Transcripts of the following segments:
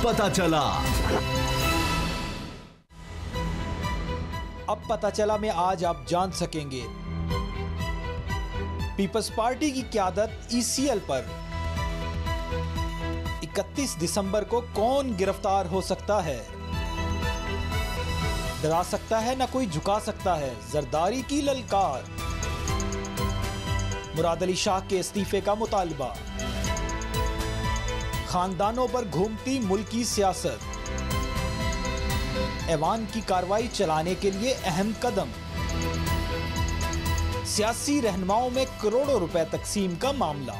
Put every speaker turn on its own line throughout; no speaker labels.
पता चला।
अब पता चला में आज आप जान सकेंगे पीपल्स पार्टी की क़यादत ईसीएल पर 31 दिसंबर को कौन गिरफ्तार हो सकता है। डरा सकता है ना कोई झुका सकता है, जरदारी की ललकार। मुराद अली शाह के इस्तीफे का मुतालबा। खानदानों पर घूमती मुल्की सियासत। ऐवान की कार्रवाई चलाने के लिए अहम कदम। सियासी रहनुमाओं में करोड़ों रुपए तकसीम का मामला।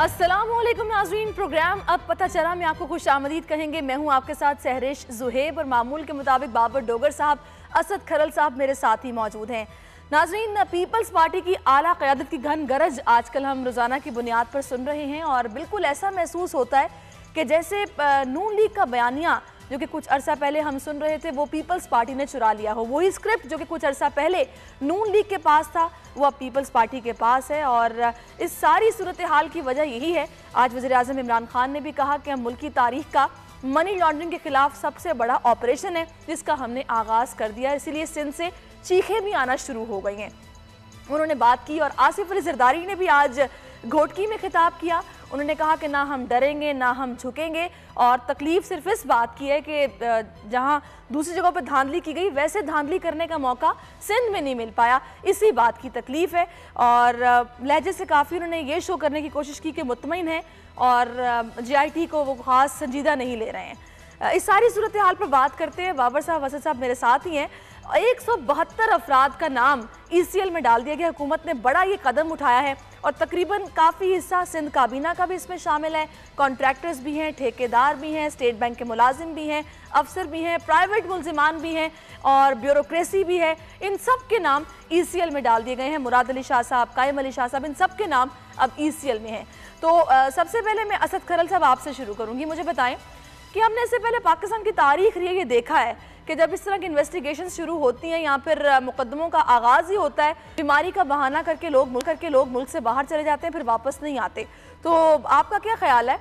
अस्सलामुअलैकुम नाज़रीन, प्रोग्राम अब पता चला में आपको खुश आमदीद कहेंगे। मैं हूं आपके साथ सहरिश जुहेब और मामूल के मुताबिक बाबर डोगर साहब, असद खरल साहब मेरे साथ ही मौजूद हैं। नाज़रीन, पीपल्स पार्टी की आला क़यादत की घन गरज आजकल हम रोज़ाना की बुनियाद पर सुन रहे हैं और बिल्कुल ऐसा महसूस होता है कि जैसे नून लीग का बयानिया जो कि कुछ अरसा पहले हम सुन रहे थे वो पीपल्स पार्टी ने चुरा लिया हो। वही स्क्रिप्ट जो कि कुछ अरसा पहले नून लीग के पास था वो अब पीपल्स पार्टी के पास है और इस सारी सूरत हाल की वजह यही है। आज वज़ीर-ए-आज़म इमरान खान ने भी कहा कि हम मुल्क की तारीख का मनी लॉन्ड्रिंग के खिलाफ सबसे बड़ा ऑपरेशन है जिसका हमने आगाज़ कर दिया, इसीलिए सिंध से चीखें भी आना शुरू हो गई हैं। उन्होंने बात की और आसिफ अली जरदारी ने भी आज घोटकी में खिताब किया। उन्होंने कहा कि ना हम डरेंगे ना हम झुकेंगे और तकलीफ सिर्फ इस बात की है कि जहां दूसरी जगहों पर धांधली की गई वैसे धांधली करने का मौका सिंध में नहीं मिल पाया, इसी बात की तकलीफ है। और लहजे से काफ़ी उन्होंने ये शो करने की कोशिश की कि मुतमईन है और JIT को वो ख़ास संजीदा नहीं ले रहे हैं। इस सारी सूरत हाल पर बात करते हैं। बाबर साहब, असद साहब मेरे साथ ही हैं। 172 अफराद का नाम ECL में डाल दिया गया। हुकूमत ने बड़ा ये कदम उठाया है और तकरीबन काफ़ी हिस्सा सिंध काबीना का भी इसमें शामिल है। कॉन्ट्रैक्टर्स भी हैं, ठेकेदार भी हैं, स्टेट बैंक के मुलाजिम भी हैं, अफसर भी हैं, प्राइवेट मुलजिमान भी हैं और ब्यूरोक्रेसी भी है। इन सब के नाम ECL में डाल दिए गए हैं। मुराद अली शाह साहब, कायम अली शाह साहब, इन सब के नाम अब ECL में हैं। तो सबसे पहले मैं असद खरल साहब आपसे शुरू करूँगी। मुझे बताएं कि हमने इससे पहले पाकिस्तान की तारीख रही है ये देखा है कि जब इस तरह की इन्वेस्टिगेशन शुरू होती हैं या फिर मुकदमों का आगाज़ ही होता है, बीमारी का बहाना करके लोग मुल्क से बाहर चले जाते हैं, फिर वापस नहीं आते। तो आपका क्या ख्याल है,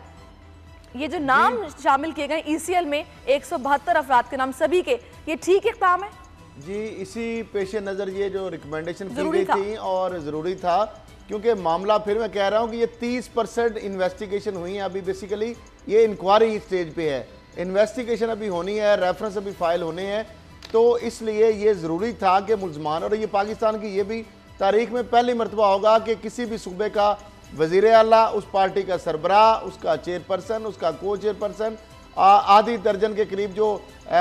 ये जो नाम शामिल किए गए ECL में 172 अफराद के नाम सभी के, ये ठीक इक़दाम है? जी,
इसी पेश नज़र ये जो रिकमेंडेशन की गई थी और ज़रूरी था, क्योंकि मामला फिर मैं कह रहा हूँ कि ये 30% इन्वेस्टिगेशन हुई है। अभी बेसिकली ये इंक्वायरी स्टेज पे है, इन्वेस्टिगेशन अभी होनी है, रेफरेंस अभी फाइल होने हैं, तो इसलिए ये ज़रूरी था कि मुल्ज़मान, और ये पाकिस्तान की ये भी तारीख में पहली मरतबा होगा कि किसी भी सूबे का वज़ीर आला, उस पार्टी का सरबराह, उसका चेयरपर्सन, उसका को चेयरपर्सन, आधी दर्जन के करीब जो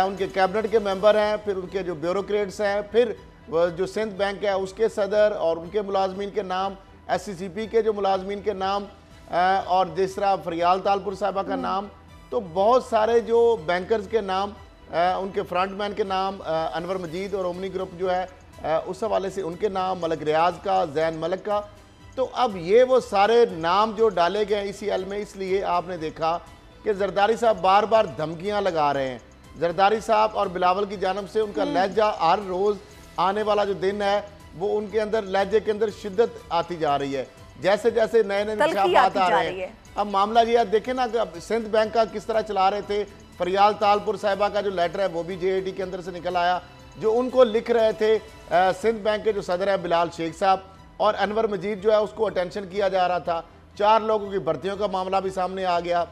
उनके कैबिनेट के मेंबर हैं, फिर उनके जो ब्यूरोक्रेट्स हैं, फिर जो सिंध बैंक है उसके सदर और उनके मुलाजमीन के नाम, SCCP के जो मुलाजमीन के नाम, और जिस तरह फरियाल तालपुर साहबा का नाम, तो बहुत सारे जो बैंकर्स के नाम, उनके फ्रंटमैन के नाम, अनवर मजीद और ओमनी ग्रुप जो है उस हवाले से उनके नाम, मलक रियाज का, जैन मलक का। तो अब ये वो सारे नाम जो डाले गए ECL में, इसलिए आपने देखा कि जरदारी साहब बार बार धमकियां लगा रहे हैं। जरदारी साहब और बिलावल की जानब से उनका लहजा, हर रोज़ आने वाला जो दिन है वो उनके अंदर लहजे के अंदर शिद्दत आती जा रही है, जैसे जैसे नए नए इंकशाफात आ रहे हैं। अब मामला ये देखें ना कि सिंध बैंक का किस तरह चला रहे थे, फरियाल तालपुर साहिबा का जो लेटर है वो भी JIT के अंदर से निकल आया, जो उनको लिख रहे थे सिंध बैंक के जो सदर है बिलाल शेख साहब, और अनवर मजीद जो है उसको अटेंशन किया जा रहा था। 4 लोगों की भर्तियों का मामला भी सामने आ गया,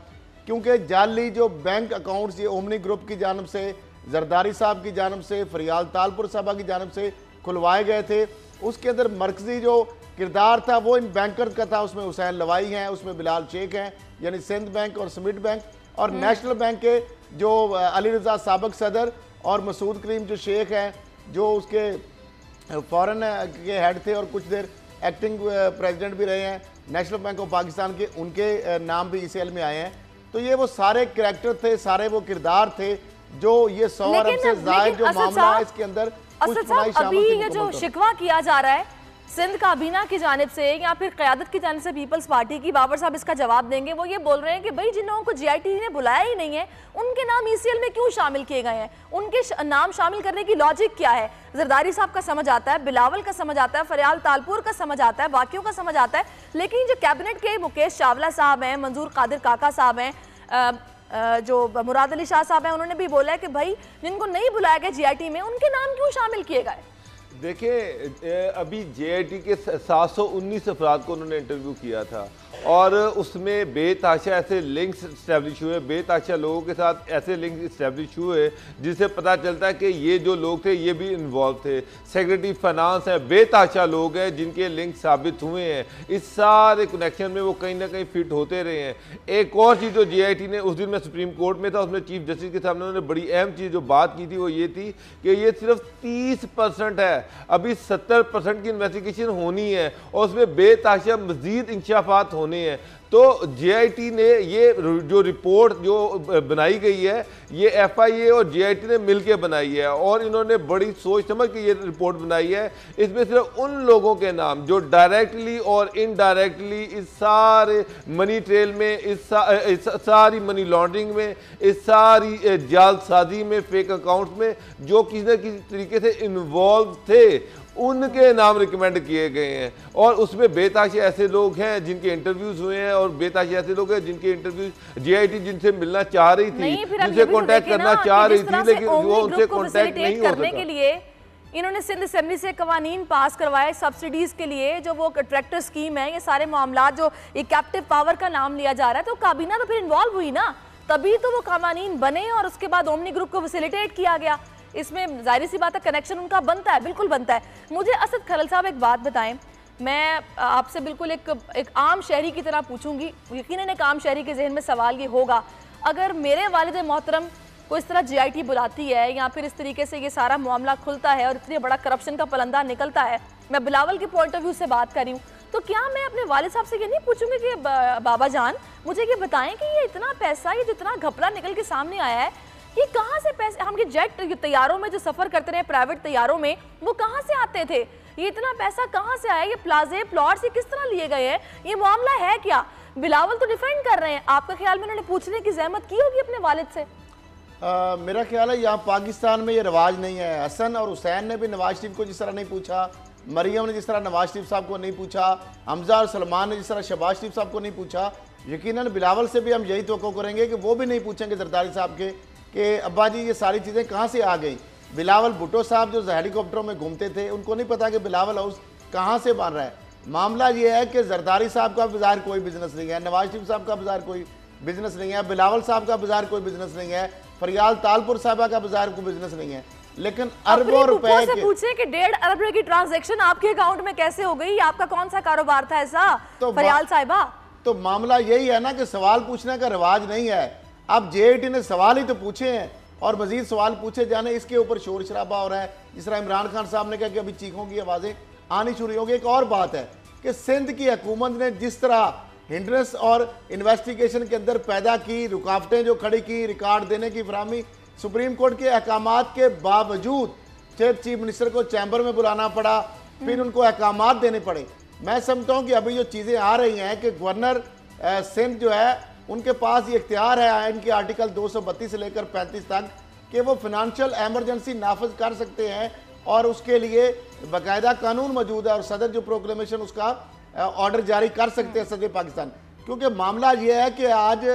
क्योंकि जाली जो बैंक अकाउंट्स ये ओमनी ग्रुप की जानब से, जरदारी साहब की जानब से, फरियाल तालपुर साहबा की जानब से खुलवाए गए थे। उसके अंदर मरकजी जो किरदार था वो इन बैंकर का था, उसमें हुसैन लवाई हैं, उसमें बिलाल शेख हैं, यानी सिंध बैंक और समिट बैंक, और नेशनल बैंक के जो अली रजा साबिक सदर और मसूद करीम जो शेख हैं, जो उसके फॉरेन के हेड थे और कुछ देर एक्टिंग प्रेसिडेंट भी रहे हैं नेशनल बैंक ऑफ पाकिस्तान के, उनके नाम भी ECL में आए हैं। तो ये वो सारे कैरेक्टर थे, सारे वो किरदार थे जो ये 100 अरब से जायद जो मामला है इसके अंदर
अभी ये जो शिकवा किया जा रहा है सिंध काबीना की जानिब से या फिर क़यादत की जानिब से पीपल्स पार्टी की, बाबर साहब इसका जवाब देंगे, वो ये बोल रहे हैं कि भाई जिन लोगों को जीआईटी ने बुलाया ही नहीं है उनके नाम ईसीएल में क्यों शामिल किए गए हैं, उनके नाम शामिल करने की लॉजिक क्या है। जरदारी साहब का समझ आता है, बिलावल का समझ आता है, फरियाल तालपुर का समझ आता है, बाकियों का समझ आता है, लेकिन जो कैबिनेट के मुकेश चावला साहब हैं, मंजूर कादिर काका साहब हैं, जो मुराद अली शाह साहब हैं, उन्होंने भी बोला है कि भाई जिनको नहीं बुलाया गया जीआईटी में उनके नाम क्यों शामिल किए गए।
देखिए अभी जेआईटी के 719 अफराद को उन्होंने इंटरव्यू किया था और उसमें बेताशा ऐसे लिंक्स इस्टेब्लिश हुए, बेताशा लोगों के साथ ऐसे लिंक्स इस्टेब्लिश हुए जिससे पता चलता है कि ये जो लोग थे ये भी इन्वॉल्व थे। सेक्रेटरी फाइनेंस है, बेताशा लोग हैं जिनके लिंक साबित हुए हैं। इस सारे कनेक्शन में वो कहीं ना कहीं फिट होते रहे हैं। एक और चीज़ जो जेआईटी ने, उस दिन मैं सुप्रीम कोर्ट में था, उसमें चीफ जस्टिस के सामने उन्होंने बड़ी अहम चीज़ जो बात की थी वो ये थी कि ये सिर्फ 30% है, अभी 70% की इन्वेस्टिगेशन होनी है और उसमें बेताशा मजीद इंकशाफात होने हैं। तो जेआईटी ने ये जो रिपोर्ट जो बनाई गई है ये एफआईए और जेआईटी ने मिलकर बनाई है और इन्होंने बड़ी सोच समझ के ये रिपोर्ट बनाई है। इसमें सिर्फ उन लोगों के नाम जो डायरेक्टली और इनडायरेक्टली इस सारे मनी ट्रेल में, इस सारी मनी लॉन्ड्रिंग में, इस सारी जालसाजी में, फेक अकाउंट्स में जो किसी न किसी तरीके से इन्वॉल्व थे उनके नाम रिकमेंड किए गए हैं। और उसमें बेताशा ऐसे लोग हैं जिनके इंटरव्यूज हुए हैं और बेताशा ऐसे लोग हैं जिनके इंटरव्यूज जेआईटी जिनसे मिलना चाह रही थी, जिनसे कांटेक्ट करना चाह रही थी, लेकिन वो उनसे कांटेक्ट नहीं हो सका।
के लिए इन्होंने सिंध असेंबली से कवानीन पास करवाए सब्सिडीज के लिए, जो वो ट्रैक्टर स्कीम है, ये सारे मामला जो ये कैप्टिव पावर का नाम लिया जा रहा है, तो काबीना तो फिर इन्वॉल्व हुई ना, तभी तो वो कवानीन बने और उसके बाद ओमनी ग्रुप को फैसिलिटेट किया गया। इसमें जाहिर सी बात है कनेक्शन उनका बनता है, बिल्कुल बनता है। मुझे असद खरल साहब एक बात बताएं, मैं आपसे बिल्कुल एक आम शहरी की तरह पूछूंगी, यकीनन एक आम शहरी के जहन में सवाल ये होगा, अगर मेरे वालिद मोहतरम को इस तरह जीआईटी बुलाती है या फिर इस तरीके से ये सारा मामला खुलता है और इतनी बड़ा करप्शन का पलंदा निकलता है, मैं बिलावल के पॉइंट ऑफ व्यू से बात कर रही हूँ, तो क्या मैं अपने वालिद साहब से ये नहीं पूछूंगी कि बाबा जान मुझे ये बताएं कि ये इतना पैसा, ये जितना घपला निकल के सामने आया है, ये कहाँ से पैसे, हम ये जेट तैयारों में जो सफर करते रहे प्राइवेट तैयारों में, वो कहाँ से आते थे, ये इतना पैसा कहाँ से आया, ये प्लाजे प्लॉट्स ये किस तरह लिए गए हैं, ये मामला है क्या। बिलावल तो डिफेंड कर रहे हैं, आपका ख्याल में उन्होंने पूछने की जहमत की होगी अपने वालिद से?
मेरा ख्याल है यहाँ पाकिस्तान में ये रिवाज नहीं है। हसन और हुसैन ने भी नवाज शरीफ को जिस तरह नहीं पूछा, मरियम ने जिस तरह नवाज शरीफ साहब को नहीं पूछा, हमजा और सलमान ने जिस तरह शहबाज शरीफ साहब को नहीं पूछा, यकीनन बिलावल से भी हम यही तवक्को करेंगे कि वो भी नहीं पूछेंगे जरदारी साहब के कि अब्बा जी ये सारी चीज़ें कहाँ से आ गई। बिलावल भुट्टो साहब जो हेलीकॉप्टरों में घूमते थे, उनको नहीं पता कि बिलावल हाउस कहाँ से बन रहा है। मामला ये है कि जरदारी साहब का बाजार कोई बिजनेस नहीं है, नवाज शरीफ साहब का बाजार कोई बिजनेस नहीं है, बिलावल साहब का बाजार कोई बिजनेस नहीं है, फरियाल तालपुर साहबा का बाजार कोई बिजनेस नहीं है, लेकिन अरबों रुपए
से पूछे कि 1.5 अरब रुपए की ट्रांजैक्शन आपके अकाउंट में कैसे हो गई, आपका कौन सा कारोबार था ऐसा,
तो
फरियाल साहिबा? तो
मामला यही है ना कि सवाल पूछने का रिवाज नहीं है। अब जेआईटी ने सवाल ही तो पूछे हैं और मजीद सवाल पूछे जाने, इसके ऊपर शोर शराबा हो रहा है। जिस तरह इमरान खान साहब ने कहा कि अभी चीखों की आवाज़ें आनी शुरू होगी। एक और बात है कि सिंध की हुकूमत ने जिस तरह हिंड्रेंस और इन्वेस्टिगेशन के अंदर पैदा की, रुकावटें जो खड़ी की, रिकॉर्ड देने की फराहमी, सुप्रीम कोर्ट के अहकामात के बावजूद चीफ मिनिस्टर को चैम्बर में बुलाना पड़ा, फिर उनको अहकामात देने पड़े। मैं समझता हूँ कि अभी जो चीज़ें आ रही हैं कि गवर्नर सिंध जो है उनके पास ये इख्तियार है आइन के आर्टिकल 232 से लेकर 35 तक कि वो फिनेंशियल एमरजेंसी नाफज कर सकते हैं और उसके लिए बाकायदा कानून मौजूद है और सदर जो प्रोक्लेमेशन उसका ऑर्डर जारी कर सकते हैं सदर पाकिस्तान। क्योंकि मामला ये है कि आज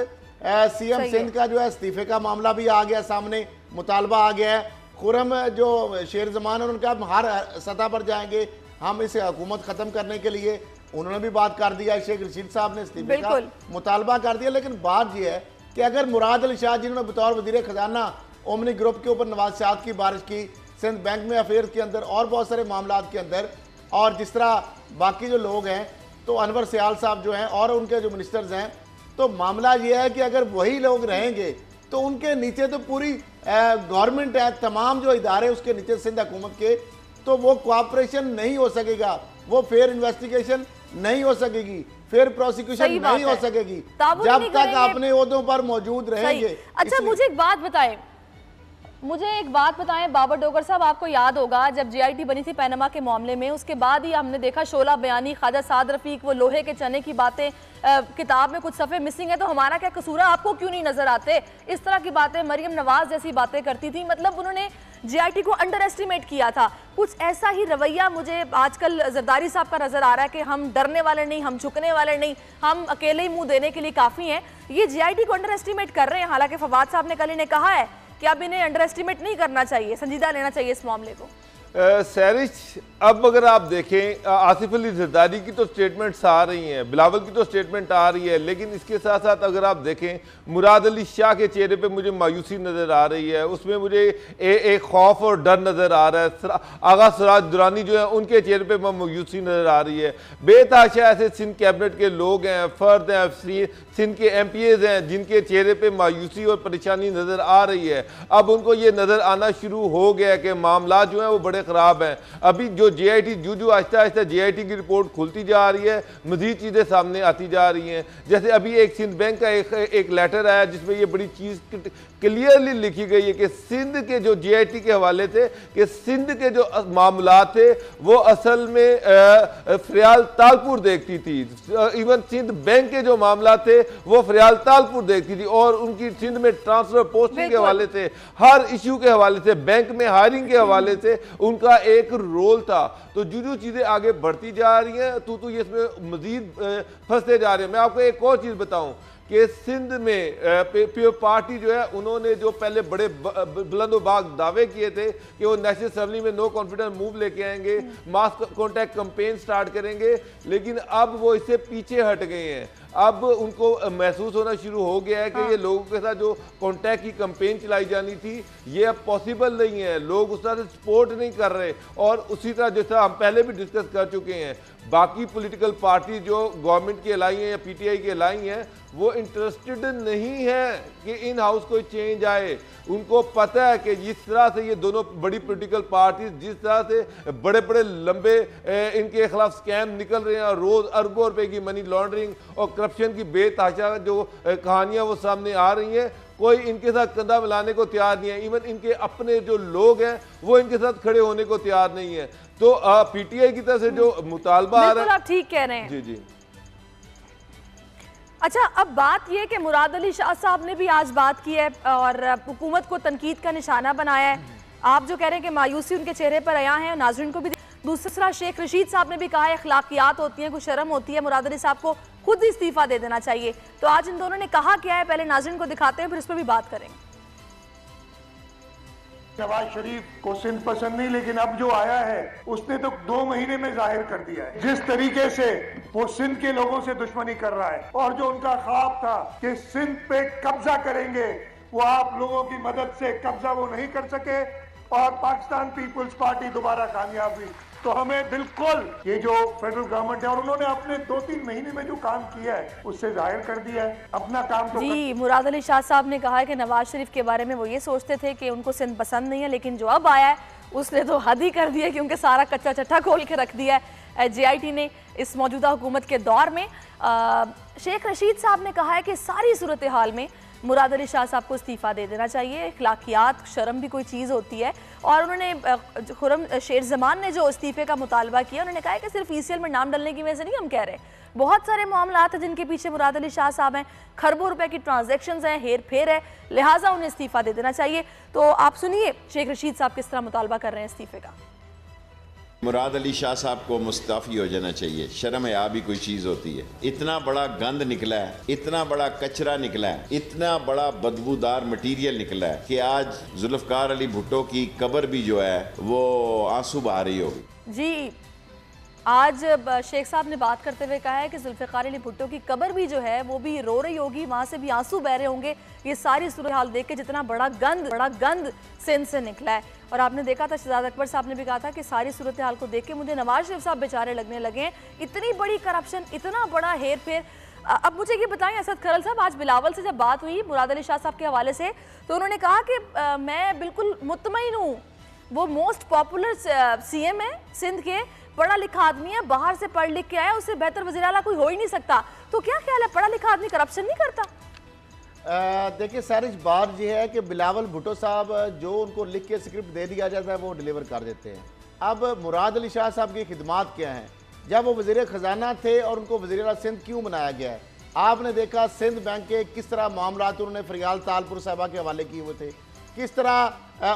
सीएम सिंध का जो है इस्तीफे का मामला भी आ गया सामने, मुतालबा आ गया है। खुरम जो शेर जमान है उनका हम हर सतह पर जाएंगे, हम इसे हुकूमत ख़त्म करने के लिए, उन्होंने भी बात कर दिया, शेख रशीद साहब ने इस्तीफे का मुतालबा कर दिया। लेकिन बात यह है कि अगर मुराद अली शाह जिन्होंने बतौर वज़ीर ख़जाना ओमनी ग्रुप के ऊपर नवाज शाह की बारिश की, सिंध बैंक में अफेयर के अंदर और बहुत सारे मामला के अंदर, और जिस तरह बाकी जो लोग हैं तो अनवर सियाल साहब जो हैं और उनके जो मिनिस्टर्स हैं, तो मामला ये है कि अगर वही लोग रहेंगे तो उनके नीचे तो पूरी गवर्नमेंट है, तमाम जो इदारे उसके नीचे सिंध हुकूमत के, तो वो कोऑपरेशन नहीं हो सकेगा, वो फेयर इन्वेस्टिगेशन नहीं हो सकेगी। फिर प्रोसिक्यूशन नहीं हो सकेगी जब तक अपने ओहदों पर मौजूद रहेंगे।
अच्छा मुझे एक बात बताएं बाबर डोगर साहब, आपको याद होगा जब जीआईटी बनी थी पैनामा के मामले में, उसके बाद ही हमने देखा शोला बयानी, ख्वाजा साद रफीक, वो लोहे के चने की बातें, किताब में कुछ सफ़े मिसिंग है तो हमारा क्या कसूर है, आपको क्यों नहीं नजर आते, इस तरह की बातें, मरियम नवाज जैसी बातें करती थी। मतलब उन्होंने जीआईटी को अंडर एस्टिमेट किया था। कुछ ऐसा ही रवैया मुझे आजकल जरदारी साहब का नजर आ रहा है कि हम डरने वाले नहीं, हम झुकने वाले नहीं, हम अकेले ही मुंह देने के लिए काफ़ी हैं। ये जीआईटी को अंडर एस्टिमेट कर रहे हैं। हालांकि फवाद साहब ने कल इन्हें कहा है कि अब इन्हें अंडर एस्टिमेट नहीं करना चाहिए, संजीदा लेना चाहिए इस मामले को।
सैरिश, अब अगर आप देखें आसिफ अली जरदारी की तो स्टेटमेंट्स आ रही हैं, बिलावल की तो स्टेटमेंट आ रही है, लेकिन इसके साथ साथ अगर आप देखें मुराद अली शाह के चेहरे पे मुझे मायूसी नज़र आ रही है, उसमें मुझे एक खौफ और डर नज़र आ रहा है। आगा सिराज दुरानी जो है उनके चेहरे पे मायूसी नज़र आ रही है। बेतहाशा ऐसे सिंध कैबिनेट के लोग हैं, फर्द हैं, सिंध के MPAs हैं जिनके चेहरे पे मायूसी और परेशानी नज़र आ रही है। अब उनको ये नज़र आना शुरू हो गया कि मामला जो है वो बड़े खराब है। अभी जो जीआईटी जो आहिस्ता आहिस्ता जीआईटी की रिपोर्ट खुलती जा रही है, मजीद चीजें सामने आती जा रही हैं। जैसे अभी एक सिंध बैंक का एक लेटर आया जिसमें ये बड़ी चीज क्लियरली लिखी गई है कि सिंध के जो जीआईटी के हवाले थे कि सिंध के जो मामला थे वो असल में फरियाल तालपुर देखती थी। इवन सिंध बैंक के जो मामला थे वो फरियाल तालपुर देखती थी और उनकी सिंध में ट्रांसफर पोस्टिंग के हवाले से, हर इश्यू के हवाले से, बैंक में हायरिंग के हवाले से उनका एक रोल था। तो जो चीजें आगे बढ़ती जा रही हैं तो ये इसमें मजीद फंसते जा रहे हैं। मैं आपको एक और चीज बताऊं कि सिंध में पीपल पार्टी जो है उन्होंने जो पहले बड़े बुलंदोबाग दावे किए थे कि वो नेशनल असेंबली में नो कॉन्फिडेंस मूव लेके आएंगे, मास कॉन्टैक्ट कैंपेन स्टार्ट करेंगे, लेकिन अब वो इससे पीछे हट गए हैं। अब उनको महसूस होना शुरू हो गया है कि ये लोगों के साथ जो कॉन्टैक्ट की कैंपेन चलाई जानी थी ये अब पॉसिबल नहीं है, लोग उस तरह से सपोर्ट नहीं कर रहे। और उसी तरह जैसा हम पहले भी डिस्कस कर चुके हैं, बाकी पॉलिटिकल पार्टी जो गवर्नमेंट की अलाई हैं या PTI की अलाई हैं वो इंटरेस्टेड नहीं है कि इन हाउस कोई चेंज आए। उनको पता है कि जिस तरह से ये दोनों बड़ी पॉलिटिकल पार्टी जिस तरह से बड़े बड़े लंबे इनके खिलाफ स्कैम निकल रहे हैं और रोज अरबों रुपए की मनी लॉन्ड्रिंग और करप्शन की बेतहाशा जो कहानियां वो सामने आ रही हैं, कोई इनके साथ कंधा मिलाने को तैयार नहीं है। इवन इनके अपने जो लोग हैं वो इनके साथ खड़े होने को तैयार नहीं है। तो PTI की तरफ से जो मुतालबा आ रहा है,
आप ठीक कह रहे हैं।
जी जी।
अच्छा, अब बात यह कि मुराद अली शाह साहब ने भी आज बात की है और हुकूमत को तनकीद का निशाना बनाया है। आप जो कह रहे हैं कि मायूसी उनके चेहरे पर आया है, नाज़रीन को भी। दूसरा शेख रशीद साहब ने भी कहा है अखलाकियात होती हैं, कुछ शर्म होती है, मुराद अली साहब को खुद ही इस्तीफा दे देना चाहिए। तो आज इन दोनों ने कहा क्या है, पहले नाज़रीन को दिखाते हैं फिर इस पर भी बात करेंगे।
नवाज शरीफ को सिंध पसंद नहीं, लेकिन अब जो आया है उसने तो 2 महीने में जाहिर कर दिया है जिस तरीके से वो सिंध के लोगों से दुश्मनी कर रहा है। और जो उनका ख्वाब था कि सिंध पे कब्जा करेंगे, वो आप लोगों की मदद से कब्जा वो नहीं कर सके और पाकिस्तान पीपुल्स पार्टी दोबारा कामयाब हुई। तो हमें बिल्कुल ये जो फेडरल गवर्नमेंट है और उन्होंने अपने 2-3 महीने में जो काम किया है उससे जाहिर कर दिया है अपना काम। तो
जी, मुराद अली शाह साहब ने कहा है कि नवाज शरीफ के बारे में वो ये सोचते थे कि उनको सिंध पसंद नहीं है, लेकिन जो अब आया है उसने तो हद ही कर दिया क्योंकि सारा कच्चा चट्टा खोल के रख दिया है जीआईटी ने इस मौजूदा हुकूमत के दौर में। शेख रशीद साहब ने कहा है कि सारी सूरत हाल में मुराद अली शाह साहब को इस्तीफ़ा दे देना चाहिए, अखलाकियात शर्म भी कोई चीज़ होती है। और उन्होंने खुरम शेर जमान ने जो इस्तीफ़े का मुतालबा किया, उन्होंने कहा है कि सिर्फ ECL में नाम डलने की वजह से नहीं हम कह रहे, बहुत सारे मामलात हैं जिनके पीछे मुराद अली शाह साहब हैं, खरबों रुपए की ट्रांजैक्शंस हैं, हेर फेर है, लिहाजा उन्हें इस्तीफ़ा दे देना चाहिए। तो आप सुनिए शेख रशीद साहब किस तरह मुतालबा कर रहे हैं इस्तीफ़े का।
मुराद अली शाह साहब को मुस्तफ़ी हो जाना चाहिए। शर्म है भी कोई चीज़ होती है। इतना बड़ा गंद निकला है, इतना बड़ा कचरा निकला है, इतना बड़ा बदबूदार मटीरियल निकला है कि आज जुल्फ़कार अली भुट्टो की कब्र भी जो है वो आंसू बहा रही होगी।
जी, आज शेख साहब ने बात करते हुए कहा है कि जुल्फ़कार अली भुट्टो की कब्र भी जो है वो भी रो रही होगी, वहाँ से भी आंसू बह रहे होंगे। ये सारी सूरत हाल देख के जितना बड़ा गंद सिंध से निकला है। और आपने देखा था शहजाद अकबर साहब ने भी कहा था कि सारी सूरत हाल को देख के मुझे नवाज शरीफ साहब बेचारे लगने लगे हैं, इतनी बड़ी करप्शन, इतना बड़ा हेर फेर। अब मुझे ये बताएं असद खरल साहब, आज बिलावल से जब बात हुई मुराद अली शाह साहब के हवाले से तो उन्होंने कहा कि मैं बिल्कुल मुतमईन हूँ वो मोस्ट पॉपुलर सीएम है सिंध के, पढ़ा लिखा आदमी है, बाहर से पढ़ लिख के आया, उससे बेहतर वज़ीर आला कोई हो ही नहीं सकता। तो क्या ख्याल है, पढ़ा लिखा आदमी करप्शन नहीं करता?
देखिए सारिश, बात यह है कि बिलावल भुट्टो साहब जो उनको लिख के स्क्रिप्ट दे दिया जाता है वो डिलीवर कर देते हैं। अब मुराद अली शाह साहब की खिदमात क्या हैं? जब वो वज़ीर ख़जाना थे और उनको वज़ीर आला सिंध क्यों बनाया गया है? आपने देखा सिंध बैंक के किस तरह मामला उन्होंने फरियाल तालपुर साहबा के हवाले किए हुए थे, किस तरह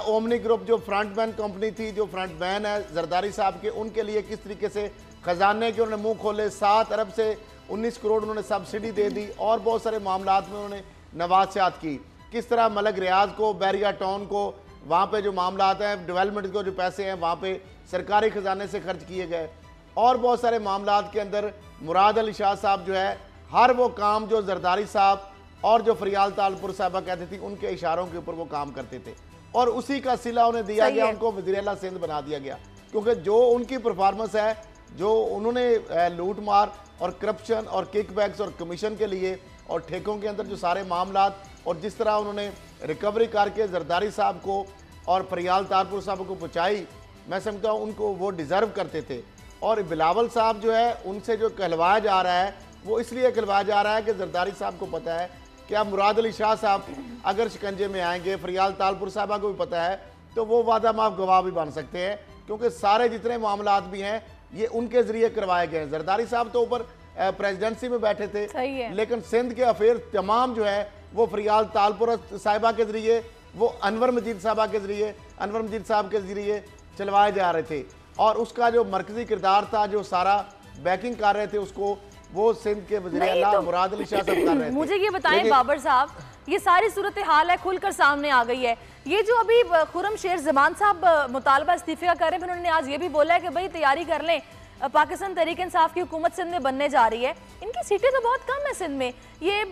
ओमनी ग्रुप जो फ्रंटमैन कंपनी थी, जो फ्रंटमैन है जरदारी साहब के, उनके लिए किस तरीके से खजाने के उन्होंने मुंह खोले, 7 अरब से 19 करोड़ उन्होंने सब्सिडी दे दी, और बहुत सारे मामला में उन्होंने नवासियात की। किस तरह मलक रियाज को, बैरिया टाउन को, वहाँ पे जो मामला आता है डेवलपमेंट को जो पैसे हैं वहाँ पे सरकारी खजाने से खर्च किए गए, और बहुत सारे मामला के अंदर मुराद अली शाह साहब जो है हर वो काम जो जरदारी साहब और जो फरियाल तालपुर साहबा कहती थी उनके इशारों के ऊपर वो काम करते थे, और उसी का सिला उन्हें दिया गया, उनको वज़ीर आला सिंध बना दिया गया। क्योंकि जो उनकी परफॉर्मेंस है, जो उन्होंने लूट मार और करप्शन और किकबैक्स और कमीशन के लिए और ठेकों के अंदर जो सारे मामलात, और जिस तरह उन्होंने रिकवरी करके जरदारी साहब को और फरियाल तालपुर साहब को पहुँचाई, मैं समझता हूँ उनको वो डिज़र्व करते थे। और बिलावल साहब जो है उनसे जो कहलवाया जा रहा है वो इसलिए कहलवाया जा रहा है कि जरदारी साहब को पता है कि अब मुराद अली शाह साहब अगर शिकंजे में आएंगे, फरियाल तालपुर साहबा को भी पता है, तो वो वादा माफ गवाह भी बन सकते हैं, क्योंकि सारे जितने मामलात भी हैं ये उनके जरिए करवाए गए हैं। जरदारी साहब तो ऊपर प्रेसिडेंसी में बैठे थे, लेकिन सिंध के अफेयर तमाम जो है वो फरियाल तालपुर साहिबा के जरिए, वो अनवर मजीद साहबा के जरिए, अनवर मजीद साहब के जरिए चलवाए जा रहे थे, और उसका जो मरकजी किरदार था, जो सारा बैकिंग कर रहे थे उसको, वो सिंध के वज़ीर आला मुराद अली शाह साहब कर रहे थे।
मुझे ये बताएं बाबर साहब, ये सारी सूरत हाल है खुलकर सामने आ गई है। ये जो अभी खुर्रम शेर जमान साहब मुतालबा इस्तीफे का कर रहे हैं, फिर उन्होंने आज ये भी बोला है कि भाई तैयारी कर लें, पाकिस्तान तहरीक इंसाफ की हुकूमत सिंध में बनने जा रही है। इनकी सीटें तो बहुत कम है सिंध में, ये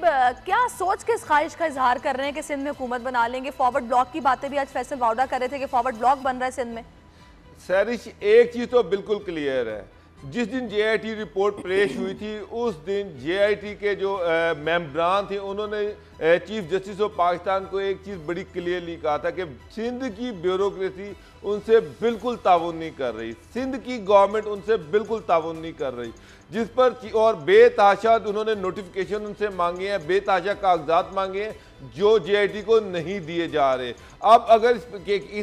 क्या सोच के इस ख्वाहिश का इजहार कर रहे हैं कि सिंध में हुकूमत बना लेंगे? फॉरवर्ड ब्लॉक की बातें भी आज फैसल वाउडा कर रहे थे कि फॉरवर्ड ब्लॉक बन रहा है सिंध में।
सैरिश, एक चीज़ तो बिल्कुल क्लियर है, जिस दिन जेआईटी रिपोर्ट पेश हुई थी उस दिन जेआईटी के जो मेंबरान थे उन्होंने चीफ जस्टिस ऑफ पाकिस्तान को एक चीज़ बड़ी क्लियरली कहा था कि सिंध की ब्यूरोक्रेसी उनसे बिल्कुल ताउन नहीं कर रही, सिंध की गवर्नमेंट उनसे बिल्कुल ताउन नहीं कर रही, जिस पर और बेताशा उन्होंने नोटिफिकेशन उनसे मांगे हैं, बेताशा कागजात मांगे हैं जो जेआईटी को नहीं दिए जा रहे। अब अगर इस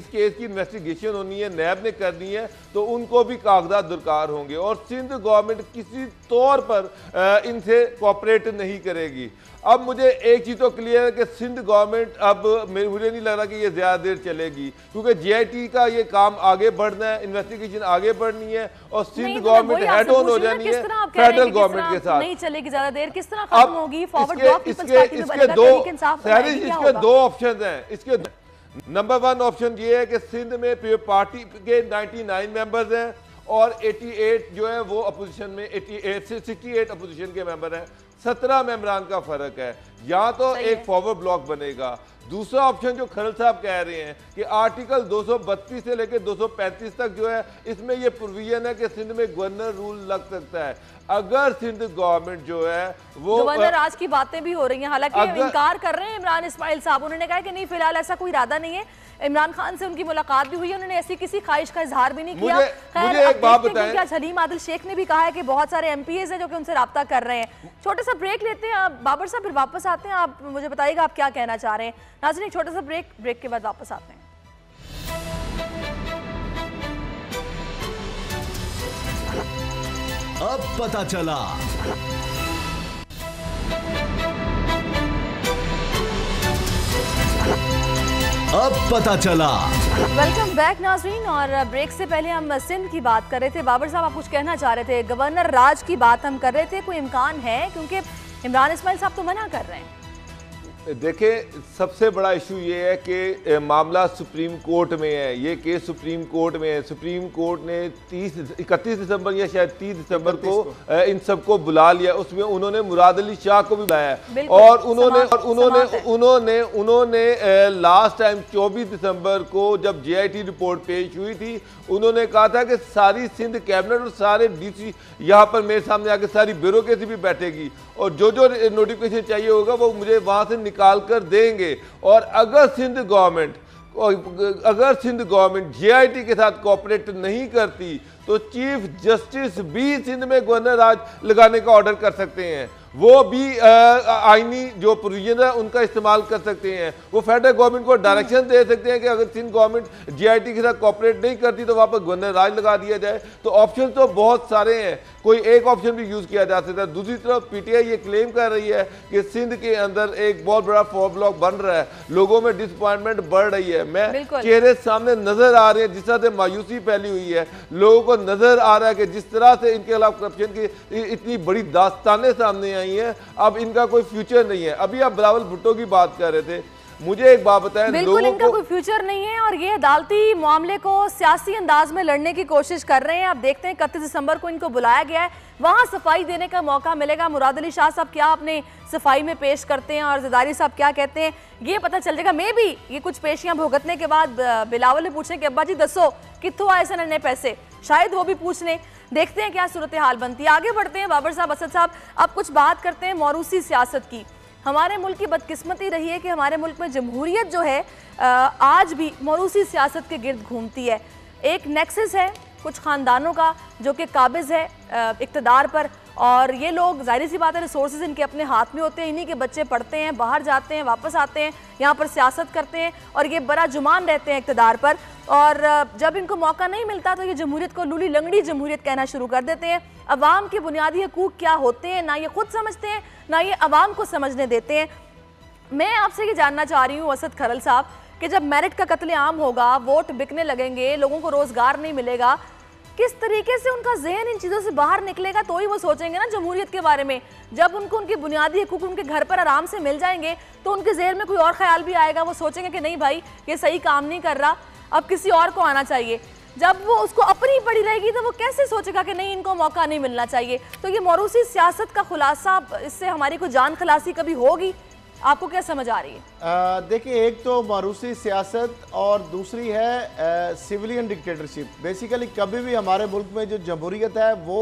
केस की इन्वेस्टिगेशन होनी है, नैब ने करनी है, तो उनको भी कागजात दरकार होंगे, और सिंध गवर्नमेंट किसी तौर पर इनसे कोऑपरेट नहीं करेगी। अब मुझे एक चीज़ तो क्लियर है कि सिंध गवर्नमेंट अब मुझे नहीं लग रहा कि ये ज़्यादा देर चलेगी, क्योंकि जेआईटी का ये काम आगे बढ़ना है, इन्वेस्टिगेशन आगे बढ़नी है, और सिंध गवर्नमेंट हेड ऑन हो जानी है फेडरल गवर्नमेंट के साथ।
नहीं चलेगी ज़्यादा देर, किस तरह खत्म होगी? फॉरवर्ड ब्लॉक
इसके दो ऑप्शन हैं। इसके नंबर 1 ऑप्शन ये है कि सिंध में पार्टी के 99 मेंबर्स हैं और 88 जो है वो अपोजिशन में, 68 अपोजिशन के मेंबर हैं, 17 मेंबरान का फर्क है। या तो एक फॉरवर्ड ब्लॉक बनेगा। दूसरा ऑप्शन जो खरल साहब कह रहे हैं कि आर्टिकल 232 से लेकर 235 तक जो है इसमें ये प्रोविजन है कि सिंध में गवर्नर रूल लग सकता है। अगर सिंध गवर्नमेंट जो है वो
गवर्नर आज की बातें भी हो रही हैं, हालांकि इनकार कर रहे हैं इमरान इस्माइल साहब, उन्होंने कहा कि नहीं फिलहाल ऐसा कोई इरादा नहीं है। इमरान खान से उनकी मुलाकात भी हुई है, उन्होंने ऐसी किसी ख्वाहिश का इजहार भी नहीं किया।
मुझे एक बात बताएं,
आज हलीम आदिल शेख ने भी कहा है कि बहुत सारे एमपीएस हैं जो कि उनसे राब्ता कर रहे हैं। छोटा सा ब्रेक लेते हैं बाबर साहब, फिर वापस आते हैं, आप मुझे बताइएगा आप क्या कहना चाह रहे हैं। नाज़रीन एक छोटा सा ब्रेक के बाद वापस आते हैं।
अब पता चला। अब पता चला।
वेलकम बैक नाज़रीन, और ब्रेक से पहले हम सिंध की बात कर रहे थे। बाबर साहब आप कुछ कहना चाह रहे थे, गवर्नर राज की बात हम कर रहे थे। कोई इम्कान है, क्योंकि इमरान इस्माइल साहब तो मना कर रहे हैं।
देखें, सबसे बड़ा इशू ये है कि मामला सुप्रीम कोर्ट में है, ये केस सुप्रीम कोर्ट में है। सुप्रीम कोर्ट ने 31 दिसंबर या शायद 30 दिसंबर को इन सबको बुला लिया। उसमें उन्होंने मुराद अली शाह को भी बुलाया, और उन्होंने लास्ट टाइम 24 दिसंबर को जब जेआईटी रिपोर्ट पेश हुई थी, उन्होंने कहा था कि सारी सिंध कैबिनेट और सारे डीसी यहाँ पर मेरे सामने आके सारी ब्यूरोक्रेसी भी बैठेगी, और जो जो नोटिफिकेशन चाहिए होगा वो मुझे वहाँ से निकाल कर देंगे। और अगर सिंध गवर्नमेंट अगर सिंध गवर्नमेंट JIT के साथ कोऑपरेट नहीं करती तो चीफ जस्टिस भी सिंध में गवर्नर राज लगाने का ऑर्डर कर सकते हैं, वो भी आईनी जो प्रोविजन है उनका इस्तेमाल कर सकते हैं, वो फेडरल गवर्नमेंट को डायरेक्शन दे सकते हैं कि अगर सिंध गवर्नमेंट JIT के साथ कोऑपरेट नहीं करती तो वहाँ पर गवर्नर राज लगा दिया जाए। तो ऑप्शन तो बहुत सारे हैं, कोई एक ऑप्शन भी यूज किया जा सकता है। दूसरी तरफ PTI ये क्लेम कर रही है कि सिंध के अंदर एक बहुत बड़ा फॉर ब्लॉक बन रहा है, लोगों में डिसअपॉइंटमेंट बढ़ रही है। मैं चेहरे सामने नजर आ रहे हैं, जिस तरह से मायूसी फैली हुई है, लोगों को नजर आ रहा है कि जिस तरह से इनके खिलाफ करप्शन की इतनी बड़ी दास्तानें सामने आई हैं, अब इनका कोई फ्यूचर नहीं है। अभी आप बिलावल भुट्टो की बात कर रहे थे, मुझे एक बात बताएं,
बिल्कुल इनका कोई फ्यूचर नहीं है और ये अदालती मामले को सियासी अंदाज में लड़ने की कोशिश कर रहे हैं। आप देखते हैं 31 दिसंबर को इनको बुलाया गया है, वहां सफाई देने का मौका मिलेगा। मुराद अली शाह साहब क्या अपने सफाई में पेश करते हैं और ज़रदारी साहब क्या कहते हैं, ये पता चल जाएगा। मे भी ये कुछ पेशियां भुगतने के बाद बिलावल ने पूछे कि अब्बा जी दसो कित्थों आए सन इन्ने पैसे, शायद वो भी पूछ लें। देखते हैं क्या सूरत हाल बनती है। आगे बढ़ते हैं बाबर साहब, असद साहब, अब कुछ बात करते हैं मौरूसी सियासत की। हमारे मुल्क की बदकिस्मती रही है कि हमारे मुल्क में जमहूरियत जो है आज भी मौरूसी सियासत के गिर्द घूमती है। एक नेक्सस है कुछ ख़ानदानों का जो कि काबिज़ है इक़्तिदार पर, और ये लोग जाहिर सी बात है रिसोर्सेज इनके अपने हाथ में होते हैं, इन्हीं के बच्चे पढ़ते हैं, बाहर जाते हैं, वापस आते हैं, यहाँ पर सियासत करते हैं और ये बड़ा जुमान रहते हैं इक़्तिदार पर। और जब इनको मौका नहीं मिलता तो ये जमहूरियत को लूली लंगड़ी जमहूरियत कहना शुरू कर देते हैं। अवाम के बुनियादी हकूक़ क्या होते हैं ना ये खुद समझते हैं, ना ये अवाम को समझने देते हैं। मैं आपसे ये जानना चाह रही हूँ असद खरल साहब कि जब मेरिट का कत्लेआम होगा, वोट बिकने लगेंगे, लोगों को रोज़गार नहीं मिलेगा, किस तरीके से उनका जहन इन चीज़ों से बाहर निकलेगा, तो ही वो सोचेंगे ना जमहूरियत के बारे में। जब उनको उनके बुनियादी हकूक़ उनके घर पर आराम से मिल जाएंगे तो उनके जहन में कोई और ख्याल भी आएगा, वो सोचेंगे कि नहीं भाई ये सही काम नहीं कर रहा, अब किसी और को आना चाहिए। जब वो उसको अपनी पड़ी रहेगी तो वो कैसे सोचेगा कि नहीं इनको मौका नहीं मिलना चाहिए। तो ये मौरूसी सियासत का खुलासा, इससे हमारी कोई जान खलासी कभी होगी, आपको क्या समझ आ रही है?
देखिए, एक तो मौरूसी सियासत और दूसरी है सिविलियन डिक्टेटरशिप। बेसिकली कभी भी हमारे मुल्क में जो जमहूरियत है वो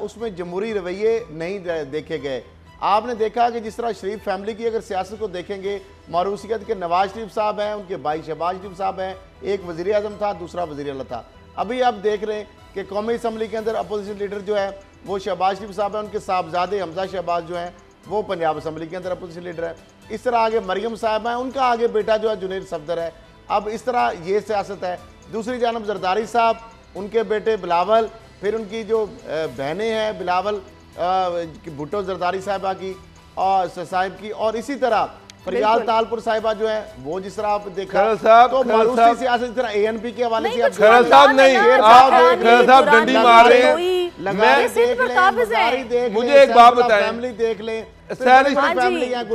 उसमें जमहूरी रवैये नहीं देखे गए। आपने देखा कि जिस तरह शरीफ फैमिली की अगर सियासत को देखेंगे, मौरूसियत के नवाज शरीफ साहब हैं, उनके भाई शहबाज शरीफ साहब हैं, एक वज़ीर आज़म था, दूसरा वज़ीर आला था। अभी आप देख रहे हैं कि कौमी असम्बली के अंदर अपोजिशन लीडर जो है वो शहबाज शरीफ साहब हैं, उनके साहबजादे हमजा शहबाज जो हैं वो पंजाब असम्बली के अंदर अपोजिशन लीडर है। इस तरह आगे मरियम साहब हैं, उनका आगे बेटा जो है जुनैद सफदर है। अब इस तरह ये सियासत है। दूसरी जानब जरदारी साहब, उनके बेटे बिलावल, फिर उनकी जो बहनें हैं बिलावल भुट्टो जरदारी साहिबा की और साहिब की, और इसी तरह फरियाल तालपुर साहिबा जो है वो जिस तरह आप देखा तो मारूसी सियासत इस तरह ANP के हवाले से
खरल साहब नहीं, खरल साहब डंडी मार रहे हैं। मुझे एक बात बताएं,
फैमिली देख लें,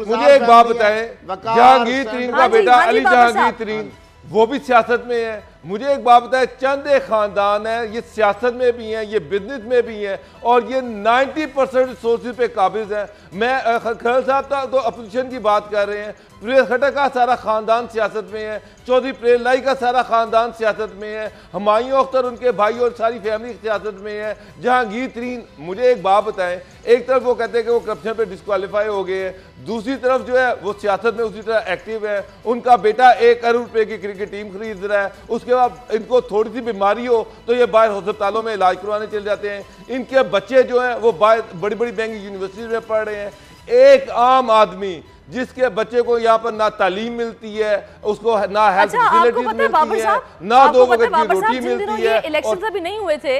मुझे एक बात बताएं, जहांगीर तरीन का बेटा अली जहांगीर तरीन वो भी सियासत में है। मुझे एक बात बताएं, चंद एक खानदान है, ये सियासत में भी हैं, ये बिजनेस में भी हैं और ये 90% रिसोर्सेज पे काबिज है। मैं खरल साहब तो अपोजिशन की बात कर रहे हैं, प्रेस खट्टर का सारा खानदान सियासत में है, चौधरी प्रेम लाई का सारा खानदान सियासत में है, हुमायूं अख्तर उनके भाई और सारी फैमिली सियासत में है, जहांगीर तरीन। मुझे एक बात बताएं, एक तरफ वो कहते हैं कि वो करप्शन पे डिस्क्वालीफाई हो गए हैं, दूसरी तरफ जो है वो सियासत में उसी तरह एक्टिव है। उनका बेटा 1 करोड़ रुपए की क्रिकेट टीम खरीद रहा है, उसके बाद इनको थोड़ी सी बीमारी हो तो ये बाहर अस्पतालों में इलाज करवाने चले जाते हैं। इनके बच्चे जो हैं वो बाहर बड़ी बड़ी महंगी यूनिवर्सिटीज में पढ़ रहे हैं। एक आम आदमी जिसके बच्चे को यहाँ पर ना तालीम मिलती है, उसको ना हेल्थ फैसिलिटीज मिलती है, ना 2 वक्त की रोटी मिलती है।
इलेक्शंस अभी नहीं हुए थे,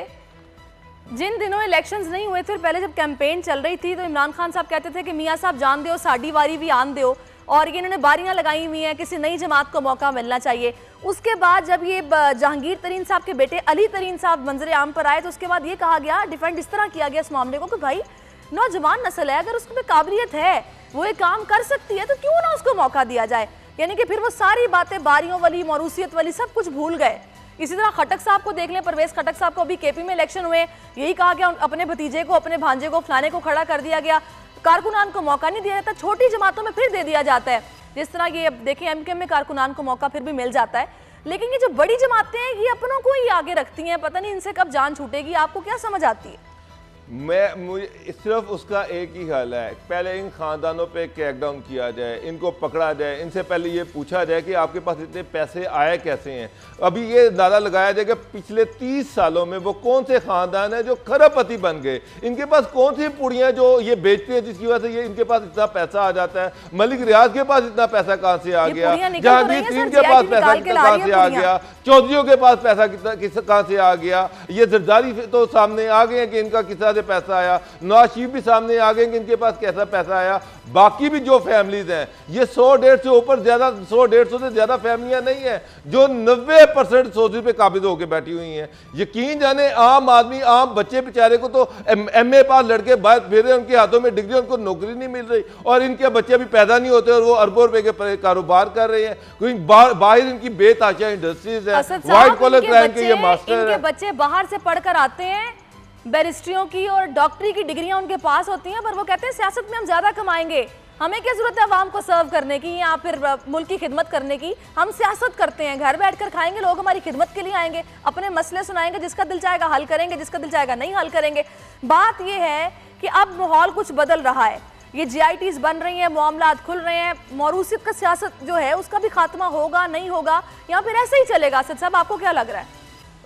जिन दिनों इलेक्शंस नहीं हुए थे, पहले जब कैंपेन चल रही थी तो इमरान खान साहब कहते थे कि मियाँ साहब जान दो साड़ी वारी भी आन दो, और ये इन्होंने बारियां लगाई हुई हैं, किसी नई जमात को मौका मिलना चाहिए। उसके बाद जब ये जहांगीर तरीन साहब के बेटे अली तरीन साहब मंजर आम पर आए तो उसके बाद ये कहा गया, डिफेंड इस तरह किया गया इस मामले को कि भाई नौजवान नस्ल है, अगर उसमें काबिलियत है, वो एक काम कर सकती है, तो क्यों ना उसको मौका दिया जाए। यानी कि फिर वो सारी बातें बारियों वाली, मौरूसियत वाली सब कुछ भूल गए। इसी तरह खटक साहब को देख लें, परवेज खटक साहब को अभी KP में इलेक्शन हुए, यही कहा गया अपने भतीजे को, अपने भांजे को, फलाने को खड़ा कर दिया गया, कारकुनान को मौका नहीं दिया जाता, छोटी जमातों में फिर दे दिया जाता है। जिस तरह ये देखें MK में कारकुनान को मौका फिर भी मिल जाता है, लेकिन ये जो बड़ी जमातें हैं ये अपनों को ही आगे रखती हैं, पता नहीं इनसे कब जान छूटेगी। आपको क्या समझ आती है?
मुझे सिर्फ उसका एक ही हल है, पहले इन खानदानों पे क्रैकडाउन किया जाए, इनको पकड़ा जाए, इनसे पहले ये पूछा जाए कि आपके पास इतने पैसे आए कैसे हैं। अभी ये अंदाजा लगाया जाए कि पिछले 30 सालों में वो कौन से खानदान है जो खरबपति बन गए, इनके पास कौन सी पुड़ियाँ जो ये बेचते हैं जिसकी वजह से ये इनके पास इतना पैसा आ जाता है। मलिक रियाज के पास इतना पैसा कहाँ से आ गया, जहांगीर सिंह के पास पैसा कहाँ से आ गया, चौधरियों के पास पैसा कहाँ से आ गया, ये जरदारी तो सामने आ गए हैं कि इनका किस से पैसा आया, नवाज शरीफ भी सामने आ गए कि इनके पास कैसा पैसा आया। बाकी भी जो फैमिलीज हैं, ये 100-150 से ऊपर ज्यादा 100-150 से ज्यादा फैमिलियां नहीं है जो 90% सऊदी पे काबिज होकर बैठी हुई हैं। यकीन जाने आम आदमी, आम बच्चे बेचारे को तो MA पास लड़के बाहर फिर रहे, उनके हाथों में डिग्री, उनको नौकरी नहीं मिल रही और इनके बच्चे अभी पैदा नहीं होते और वो अरबों रुपए के कारोबार कर रहे हैं। कोई बाहर इनकी बेताशा इंडस्ट्रीज है, व्हाइट कॉलर क्राइम के ये मास्टर है।
बच्चे बाहर से पढ़कर आते हैं, बैरिस्ट्रियों की और डॉक्टरी की डिग्रियां उनके पास होती हैं, पर वो कहते हैं सियासत में हम ज्यादा कमाएंगे, हमें क्या जरूरत है अवाम को सर्व करने की या फिर मुल्क की खिदमत करने की। हम सियासत करते हैं, घर बैठकर खाएंगे, लोग हमारी खिदमत के लिए आएंगे, अपने मसले सुनाएंगे, जिसका दिल चाहेगा हल करेंगे, जिसका दिल चाहेगा नहीं हल करेंगे। बात यह है कि अब माहौल कुछ बदल रहा है, ये GITs बन रही हैं, मामलात खुल रहे हैं, मौरूसियत का सियासत जो है उसका भी खात्मा होगा नहीं होगा या फिर ऐसे ही चलेगा। असद साहब आपको क्या लग रहा है?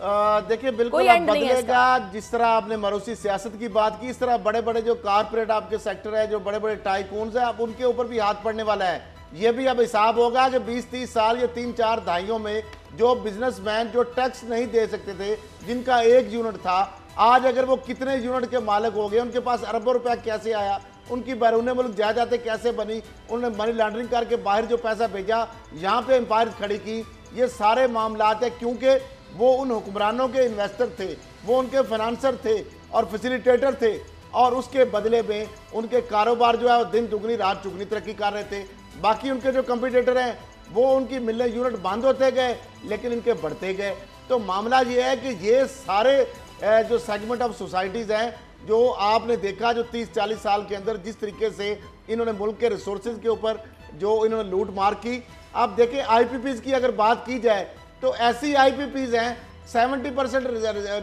देखिए बिल्कुल बदलेगा। जिस तरह आपने मरूसी सियासत की बात की, इस तरह बड़े बड़े जो कारपोरेट आपके सेक्टर है, जो बड़े बड़े टाइकून्स हैं, अब उनके ऊपर भी हाथ पड़ने वाला है। ये भी अब हिसाब होगा कि 20-30 साल या 3-4 दहाइयों में जो बिजनेसमैन जो टैक्स नहीं दे सकते थे, जिनका एक यूनिट था, आज अगर वो कितने यूनिट के मालिक हो गए, उनके पास अरबों रुपया कैसे आया, उनकी बैरून मुल्क जायदादें कैसे बनी, उन्होंने मनी लॉन्ड्रिंग करके बाहर जो पैसा भेजा, यहाँ पे एम्पायर खड़ी की, ये सारे मामलात है क्योंकि वो उन हुक्मरानों के इन्वेस्टर थे, वो उनके फाइनेंसर थे और फैसिलिटेटर थे और उसके बदले में उनके कारोबार जो है वो दिन दुगनी रात चुगनी तरक्की कर रहे थे। बाकी उनके जो कंपटीटर हैं वो उनकी मिलने यूनिट बंद होते गए लेकिन इनके बढ़ते गए। तो मामला ये है कि ये सारे जो सेगमेंट ऑफ सोसाइटीज़ हैं, जो आपने देखा जो 30-40 साल के अंदर जिस तरीके से इन्होंने मुल्क के रिसोर्सेज के ऊपर जो इन्होंने लूट मार की। आप देखें IPPs की अगर बात की जाए तो ऐसी IPPs हैं 70%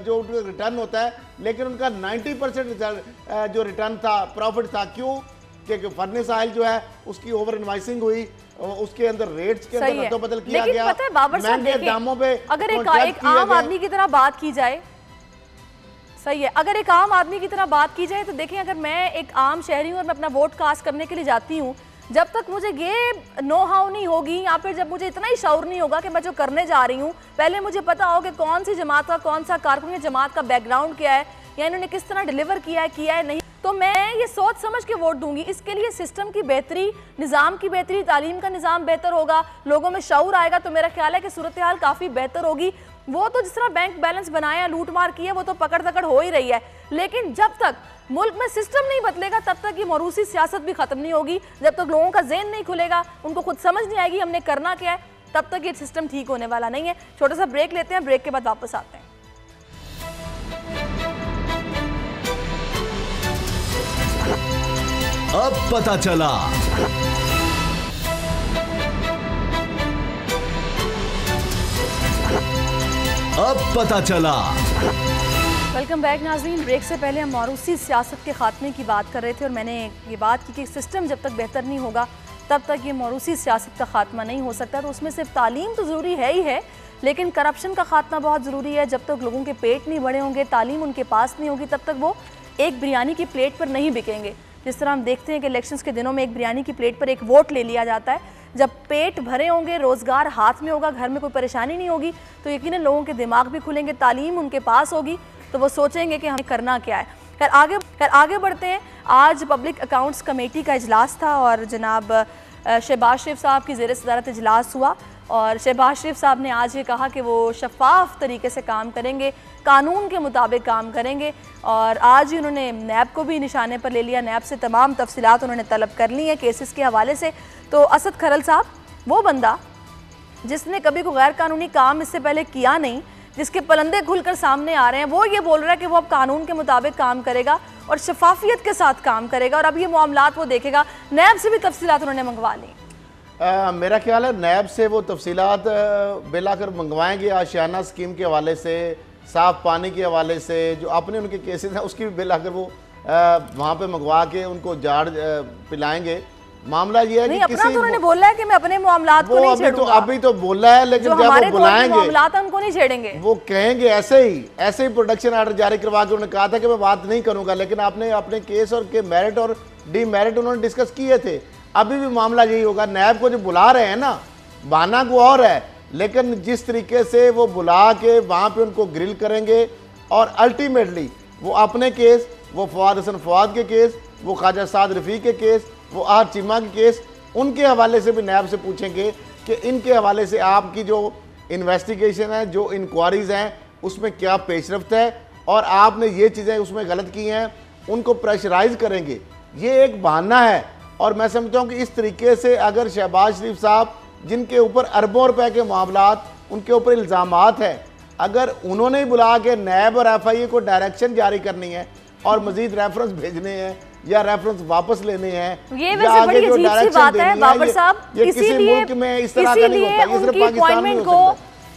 जो रिटर्न होता है लेकिन उनका 90% जो रिटर्न था, प्रॉफिट था। क्यों? क्योंकि फर्नेस ऑयल जो है उसकी ओवर इनवाइसिंग हुई, उसके अंदर रेट्स के अंदर रद्दोबदल किया गया, महंगे दामों पे।
अगर एक आम आदमी की तरह बात की जाए, सही है, अगर एक आम आदमी की तरह बात की जाए तो देखें, अगर मैं एक आम शहरी हूँ और मैं अपना वोट कास्ट करने के लिए जाती हूँ, जब तक मुझे ये नो हाउ नहीं होगी या फिर जब मुझे इतना ही शऊर नहीं होगा कि मैं जो करने जा रही हूँ, पहले मुझे पता हो कि कौन सी जमात का कौन सा कारकुन है, जमात का बैकग्राउंड क्या है या इन्होंने किस तरह डिलीवर किया है नहीं, तो मैं ये सोच समझ के वोट दूंगी। इसके लिए सिस्टम की बेहतरी, निज़ाम की बेहतरी, तालीम का निज़ाम बेहतर होगा, लोगों में शऊर आएगा तो मेरा ख्याल है कि सूरत हाल काफ़ी बेहतर होगी। वो तो जिस तरह बैंक बैलेंस बनाया, लूट मार की है, वो तो पकड़ दकड़ हो ही रही है, लेकिन जब तक मुल्क में सिस्टम नहीं बदलेगा तब तक ये मौरूसी सियासत भी खत्म नहीं होगी। जब तक लोगों का ज़हन नहीं खुलेगा, उनको खुद समझ नहीं आएगी हमने करना क्या है, तब तक ये सिस्टम ठीक होने वाला नहीं है। छोटा सा ब्रेक लेते हैं, ब्रेक के बाद वापस आते हैं।
अब पता चला। अब पता चला।
वेलकम बैक नाज़रीन। ब्रेक से पहले हम मौरूसी सियासत के खात्मे की बात कर रहे थे और मैंने ये बात की कि सिस्टम जब तक बेहतर नहीं होगा तब तक ये मौरूसी सियासत का खात्मा नहीं हो सकता। तो उसमें सिर्फ तालीम तो ज़रूरी है ही है, लेकिन करप्शन का खात्मा बहुत ज़रूरी है। जब तक लोगों के पेट नहीं बड़े होंगे, तालीम उनके पास नहीं होगी, तब तक वो एक बिरयानी की प्लेट पर नहीं बिकेंगे। जिस तरह हम देखते हैं कि इलेक्शंस के दिनों में एक बिरयानी की प्लेट पर एक वोट ले लिया जाता है। जब पेट भरे होंगे, रोज़गार हाथ में होगा, घर में कोई परेशानी नहीं होगी, तो यकीनन लोगों के दिमाग भी खुलेंगे, तालीम उनके पास होगी, तो वो सोचेंगे कि हमें करना क्या है। खैर आगे बढ़ते हैं। आज पब्लिक अकाउंट्स कमेटी का इजलास था और जनाब शहबाज शरीफ साहब की ज़ेर सदारत इजलास हुआ और शहबाज शरीफ साहब ने आज ये कहा कि वो शफाफ तरीके से काम करेंगे, कानून के मुताबिक काम करेंगे। और आज ही उन्होंने नैब को भी निशाने पर ले लिया, नैब से तमाम तफसीलात उन्होंने तलब कर ली हैं केसेस के हवाले से। तो असद खरल साहब, वो बंदा जिसने कभी कोई गैर कानूनी काम इससे पहले किया नहीं, जिसके पलंदे खुलकर सामने आ रहे हैं, वो ये बोल रहा है कि वो अब कानून के मुताबिक काम करेगा और शफाफियत के साथ काम करेगा और अब ये मामलात वो देखेगा। नैब से भी तफसीलात उन्होंने मंगवा ली।
मेरा ख्याल है नैब से वो तफसीलात बिलाकर मंगवाएंगे। आशियाना स्कीम के हवाले से साफ पानी के हवाले से जो अपने उनके केसेस हैं उसकी भी बिल अगर वो वहाँ पे मंगवा के उनको जाड़ पिलाएंगे। मामला ये है कि
अपना तो उन्होंने बोला है कि मैं अपने मामलात को नहीं छेड़ूंगा।
अभी तो बोला है, लेकिन जब वो बुलाएंगे
मामलात उनको नहीं छेड़ेंगे, वो
कहेंगे ऐसे ही प्रोडक्शन ऑर्डर जारी करवा के उन्होंने कहा था कि मैं बात नहीं करूंगा, लेकिन आपने अपने केस और के मेरिट और डीमेरिट उन्होंने डिस्कस किए थे। अभी भी मामला यही होगा। नैब को जो बुला रहे हैं ना, बहाना को और है, लेकिन जिस तरीके से वो बुला के वहां पे उनको ग्रिल करेंगे और अल्टीमेटली वो अपने केस, वो फवाद हसन फवाद के केस, वो ख्वाजा साद रफ़ी के केस, वो आर चीमा के केस, उनके हवाले से भी नैब से पूछेंगे कि इनके हवाले से आपकी जो इन्वेस्टिगेशन है, जो इंक्वायरीज हैं, उसमें क्या पेशरफ्त है और आपने ये चीज़ें उसमें गलत की हैं, उनको प्रेशराइज करेंगे। ये एक बहाना है और मैं समझता हूँ कि इस तरीके से अगर शहबाज शरीफ साहब, जिनके ऊपर अरबों रुपए के मामलात, उनके ऊपर इल्ज़ामात हैं, अगर उन्होंने बुला के नैब और FIA को डायरेक्शन जारी करनी है और मजीद रेफरेंस भेजने हैं या रेफरेंस वापस लेने हैं,
ये वैसे बड़ी अजीब सी बात है बाबर साहब। इसीलिए उनकी अपॉइंटमेंट को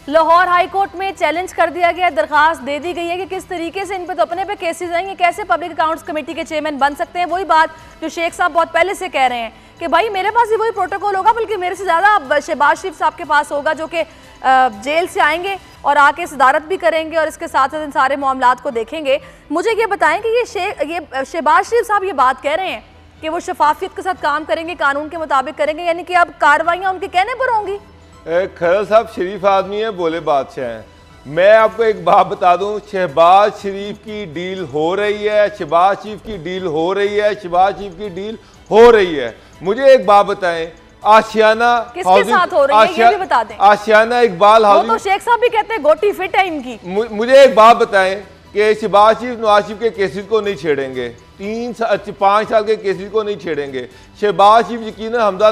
लाहौर हाई कोर्ट में चैलेंज कर दिया गया, दरखास्त दे दी गई है कि किस तरीके से इन पे तो अपने पे केसेस आएंगे, कैसे पब्लिक अकाउंट्स कमेटी के चेयरमैन बन सकते हैं। वही बात जो शेख साहब बहुत पहले से कह रहे हैं कि भाई मेरे पास ही वही प्रोटोकॉल होगा, बल्कि मेरे से ज़्यादा शहबाज शरीफ साहब के पास होगा, जो कि जेल से आएंगे और आके सदारत भी करेंगे और इसके साथ साथ इन सारे मामलात को देखेंगे। मुझे ये बताएं कि ये शहबाज शरीफ साहब ये बात कह रहे हैं कि वो शफाफियत के साथ काम करेंगे, कानून के मुताबिक करेंगे, यानी कि अब कार्रवाइयाँ उनके कहने पर होंगी।
खरल साहब शरीफ आदमी है, बोले बादशाह हैं। मैं आपको एक बात बता दूं, शहबाज शरीफ की डील हो रही है, शहबाज शरीफ की डील हो रही है, शहबाज शरीफ की डील हो रही है। मुझे एक बात बताएं, आशियाना
किसके साथ हो रही है ये भी बता दें।
आशियाना इकबाल हाउसिंग,
वो तो शेख साहब भी कहते हैं गोटी फिट है इनकी।
मुझे एक बात बताएं कि शहबाज शरीफ नवाज शरीफ के केसेस को नहीं छेड़ेंगे, 5 साल के केसेस को नहीं छेड़ेंगे। शहबाज शरीफ यकीनन हमजा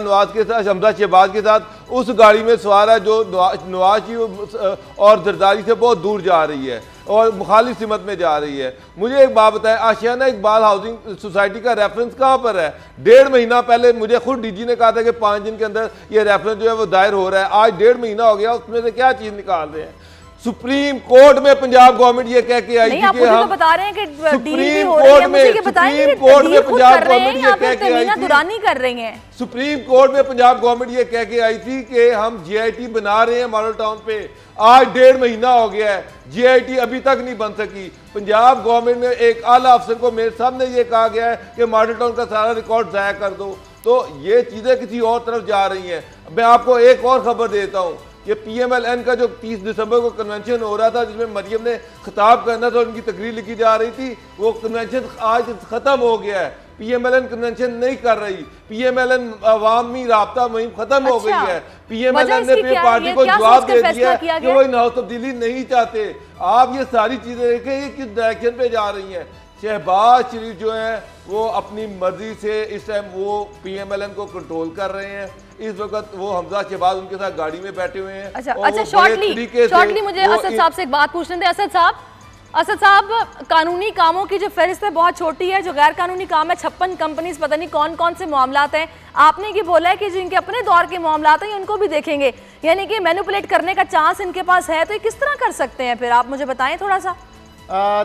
शहबाज के साथ उस गाड़ी में सवार है जो नवाज शरीफ और जरदारी से बहुत दूर जा रही है और मुखालिफ सिमत में जा रही है। मुझे एक बात बताएं, आशियाना इकबाल हाउसिंग सोसाइटी का रेफरेंस कहाँ पर है? 1.5 महीना पहले मुझे खुद DG ने कहा था कि 5 दिन के अंदर ये रेफरेंस जो है वो दायर हो रहा है। आज 1.5 महीना हो गया, उसमें से क्या चीज निकाल रहे हैं? सुप्रीम कोर्ट में पंजाब गवर्नमेंट ये कह के आई थी कि हम
बता रहे हैं कि
सुप्रीम कोर्ट में पंजाब गवर्नमेंट ये कह के आई थी,
दुरानी कर रही है।
सुप्रीम कोर्ट में पंजाब गवर्नमेंट ये कह के आई थी कि हम GIT बना रहे हैं मॉडल टाउन पे। आज 1.5 महीना हो गया है, GIT अभी तक नहीं बन सकी। पंजाब गवर्नमेंट में एक आला अफसर को मेरे सामने ये कहा गया है कि मॉडल टाउन का सारा रिकॉर्ड जाया कर दो। तो ये चीजें किसी और तरफ जा रही हैं। मैं आपको एक और खबर देता हूँ कि PMLN का जो 30 दिसंबर को कन्वेंशन हो रहा था, जिसमें मरियम ने खिताब करना था, उनकी तकरीर लिखी जा रही थी, वो कन्वेंशन आज खत्म हो गया है। PMLN कन्वेंशन नहीं कर रही, PMLN अवामी राब्ता मुहिम खत्म हो गई है। PMLN ने अपनी पार्टी को जवाब दे दिया है कि वो इन-हाउस तब्दीली नहीं चाहते। आप ये सारी चीजें देखें, ये किस डायरेक्शन पे जा रही हैं। शहबाज शरीफ जो है वो अपनी मर्जी से इस टाइम वो PMLN को कंट्रोल कर रहे हैं। इस वक्त वो हमजा शहबाज उनके साथ गाड़ी में बैठे हुए हैं।
अच्छा शॉर्टली मुझे असद साहब से एक बात पूछने दें। असद साहब, कानूनी कामों की जो फहरिस्त है बहुत छोटी है, जो गैर कानूनी काम है 56 कंपनीज, पता नहीं कौन कौन से मामलात हैं। आपने ये बोला है कि जिनके अपने दौर के मामलात हैं उनको भी देखेंगे, यानी कि मैनिपुलेट करने का चांस इनके पास है, तो ये किस तरह कर सकते हैं फिर? आप मुझे बताएं थोड़ा सा।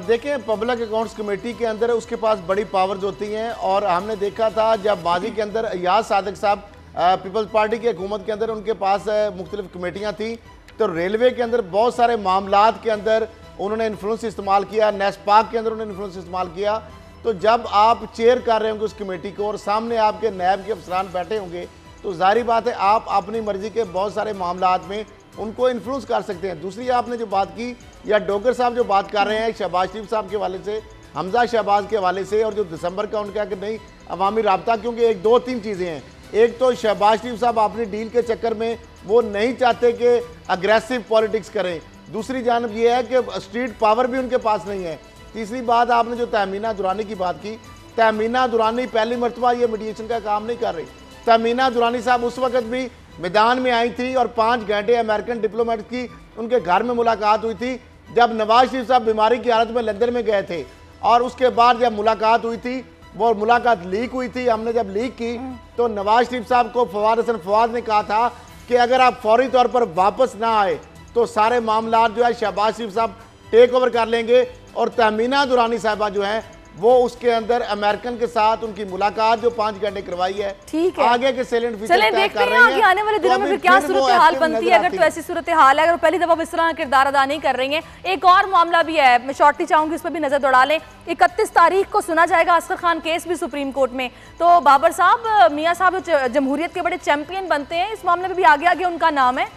देखें, पब्लिक अकाउंट्स कमेटी के अंदर उसके पास बड़ी पावर्स होती हैं और हमने देखा था जब माजी के अंदर याद सादिक साहब पीपल्स पार्टी की हुकूमत के अंदर उनके पास मुख्तलिफ कमेटियाँ थी, तो रेलवे के अंदर बहुत सारे मामलात के अंदर उन्होंने इन्फ्लुएंस इस्तेमाल किया, नेस्पाक के अंदर उन्होंने इन्फ्लुएंस इस्तेमाल किया। तो जब आप चेयर कर रहे होंगे उस कमेटी को और सामने आपके नैब के अफसरान बैठे होंगे, तो जाहिर बात है आप अपनी मर्जी के बहुत सारे मामलात में उनको इन्फ्लुएंस कर सकते हैं। दूसरी आपने जो बात की, या डोगर साहब जो बात कर रहे हैं शहबाज शरीफ साहब के हवाले से, हमजा शहबाज के हवाले से, और जो दिसंबर का उनका कि नहीं अवामी राब्ता, क्योंकि एक 2-3 चीज़ें हैं। एक तो शहबाज शरीफ साहब अपनी डील के चक्कर में वो नहीं चाहते कि अग्रेसिव पॉलिटिक्स करें। दूसरी जानब ये है कि स्ट्रीट पावर भी उनके पास नहीं है। तीसरी बात, आपने जो तहमीना दुरानी की बात की, तहमीना दुरानी पहली मरतबा ये मीडिएशन का काम नहीं कर रही। तहमीना दुरानी साहब उस वक्त भी मैदान में आई थी और 5 घंटे अमेरिकन डिप्लोमेट की उनके घर में मुलाकात हुई थी जब नवाज शरीफ साहब बीमारी की हालत में लंदन में गए थे। और उसके बाद जब मुलाकात हुई थी, वो मुलाकात लीक हुई थी। हमने जब लीक की तो नवाज शरीफ साहब को फवाद हसन फवाद ने कहा था कि अगर आप फौरी तौर पर वापस ना आए तो सारे मामला जो है शहबाज शरीफ साहब टेक ओवर कर लेंगे और तहमीना दुरानी साहिबा जो है वो उसके अंदर अमेरिकन के साथ उनकी मुलाकात जो 5 घंटे करवाई है,
ठीक है,
आगे के सेलेंट फीचर
चलें देखते हैं आगे आने वाले दिनों में फिर क्या सूरत हाल बनती है। अगर तो ऐसी सूरत हाल है, अगर पहली दफा इस तरह किरदार अदा नहीं कर रही हैं। एक और मामला भी है, मैं शॉर्टली चाहूंगी उस पर भी नजर दौड़ा लें। 31 तारीख को सुना जाएगा असगर खान केस भी सुप्रीम कोर्ट में। तो बाबर साहब, मियाँ साहब जमहूरियत के बड़े चैंपियन बनते हैं, इस मामले में भी आगे आगे उनका नाम है।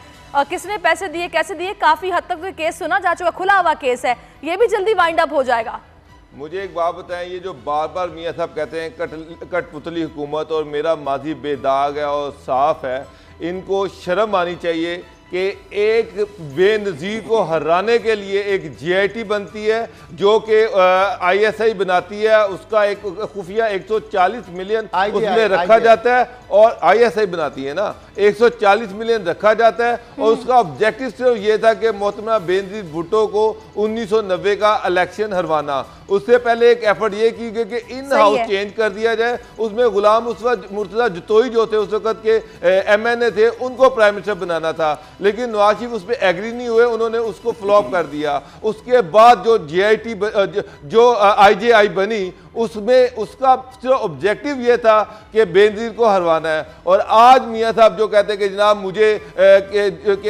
किसने पैसे दिए, कैसे दिए, काफी हद तक तो केस सुना जा चुका, खुला हुआ केस है, ये भी जल्दी वाइंड अप हो जाएगा।
मुझे एक बात बताएं, ये जो बार बार मियाँ साहब कहते हैं कठपुतली हुकूमत और मेरा माजी बेदाग है और साफ है, इनको शर्म आनी चाहिए कि एक बेनज़ीर को हराने के लिए एक GIT बनती है जो कि ISI बनाती है, उसका एक खुफिया 140 मिलियन उसमें रखा जाता है, और ISI बनाती है ना, 140 मिलियन रखा जाता है, और उसका ऑब्जेक्टिव सिर्फ ये था कि मोहतरमा बेनज़ीर भुट्टो को 1990 का इलेक्शन हरवाना। उससे पहले एक एफर्ट ये की गई कि इन हाउस चेंज कर दिया जाए, उसमें गुलाम मुर्तज़ा जतोई जो थे उस वक्त के MNA थे, उनको प्राइम मिनिस्टर बनाना था, लेकिन नवाज शरीफ उस पर एग्री नहीं हुए, उन्होंने उसको फ्लॉप कर दिया। उसके बाद जो GIT जो IJI बनी, उसमें उसका सिर्फ ऑब्जेक्टिव ये था कि बेनज़ीर को हरवाना है। और आज मियाँ साहब जो कहते हैं कि जनाब मुझे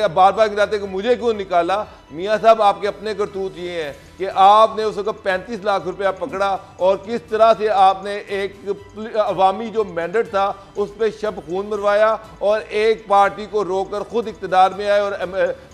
बार बार गिराते कि मुझे क्यों निकाला, मियाँ साहब आपके अपने करतूत ये हैं कि आपने उस वक्त 35 लाख रुपया पकड़ा और किस तरह से आपने एक अवामी जो मैंडेट था उस पर शब खून मरवाया और एक पार्टी को रोककर खुद इक़्तिदार में आए और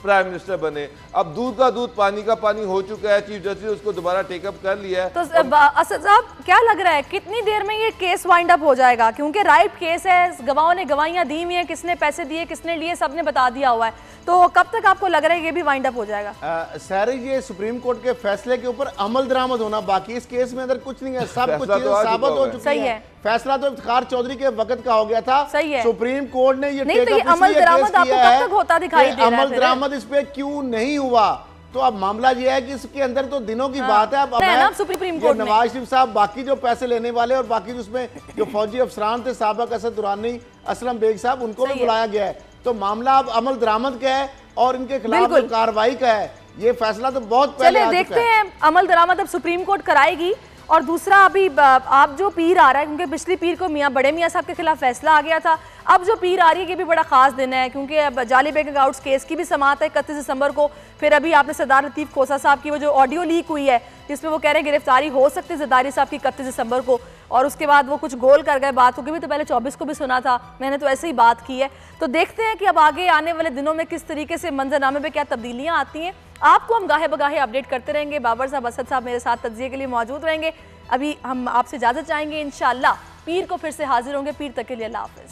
प्राइम मिनिस्टर बने। अब दूध का दूध पानी का पानी हो चुका है, चीफ जस्टिस उसको दोबारा टेकअप कर लिया है।
तो असद साहब क्या लग रहा है कितनी देर में ये केस वाइंड अप हो जाएगा? क्योंकि राइट केस है, गवाहों ने गवाहियां दी हुई हैं, किसने पैसे दिए किसने लिए सबने बता दिया हुआ है, तो कब तक आपको लग रहा है ये भी वाइंड अप हो जाएगा?
सारी ये सुप्रीम कोर्ट के फैसले के ऊपर अमल दरामद होना बाकी, इस केस में अंदर कुछ नहीं है, सब कुछ साबित हो चुकी है। फैसला तो इफ्तिखार चौधरी के वक्त का हो गया था,
सही है।
सुप्रीम कोर्ट ने ये
नहीं, तो ये अमल दरामद आपको कब तक होता दिखाई दे रहा है?
अमल दरामद इस पे क्यों नहीं हुआ? तो अब मामला ये है कि इसके अंदर तो दिनों की बात है। अब
सुप्रीम कोर्ट
नवाज शरीफ साहब बाकी जो पैसे लेने वाले और बाकी उसमें जो फौजी अफसरान थे, साबिक असद दुरानी, असलम बेग साहब, उनको भी बुलाया गया है। तो मामला अब अमल दरामद का है और इनके खिलाफ कार्रवाई का है। ये फैसला तो बहुत पहले
देखते हैं अमल दरामद अब सुप्रीम कोर्ट कराएगी। और दूसरा, अभी आप जो पीर आ रहा है, क्योंकि पिछली पीर को बड़े मियाँ साहब के खिलाफ फैसला आ गया था, अब जो पीर आ रही है ये भी बड़ा खास दिन है, क्योंकि अब जाली बैंक अकाउंट्स केस की भी समाअत है 31 दिसंबर को। फिर अभी आपने सरदार लतीफ़ खोसा साहब की वो जो ऑडियो लीक हुई है जिसमें वो कह रहे हैं गिरफ्तारी हो सकती है जरदारी साहब की 31 दिसंबर को, और उसके बाद वो कुछ गोल कर गए, बात होगी भी तो पहले 24 को भी सुना था, मैंने तो ऐसे ही बात की है। तो देखते हैं कि अब आगे आने वाले दिनों में किस तरीके से मंजरनामे पे क्या तब्दीलियाँ आती हैं। आपको हम गाहे बगाहे अपडेट करते रहेंगे। बाबर साहब, असद साहब मेरे साथ तज्जिए के लिए मौजूद रहेंगे। अभी हम आपसे इजाजत चाहेंगे, इंशाअल्लाह पीर को फिर से हाजिर होंगे। पीर तक के लिए अल्लाह हाफिज।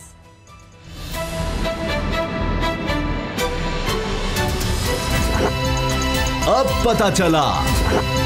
अब पता चला।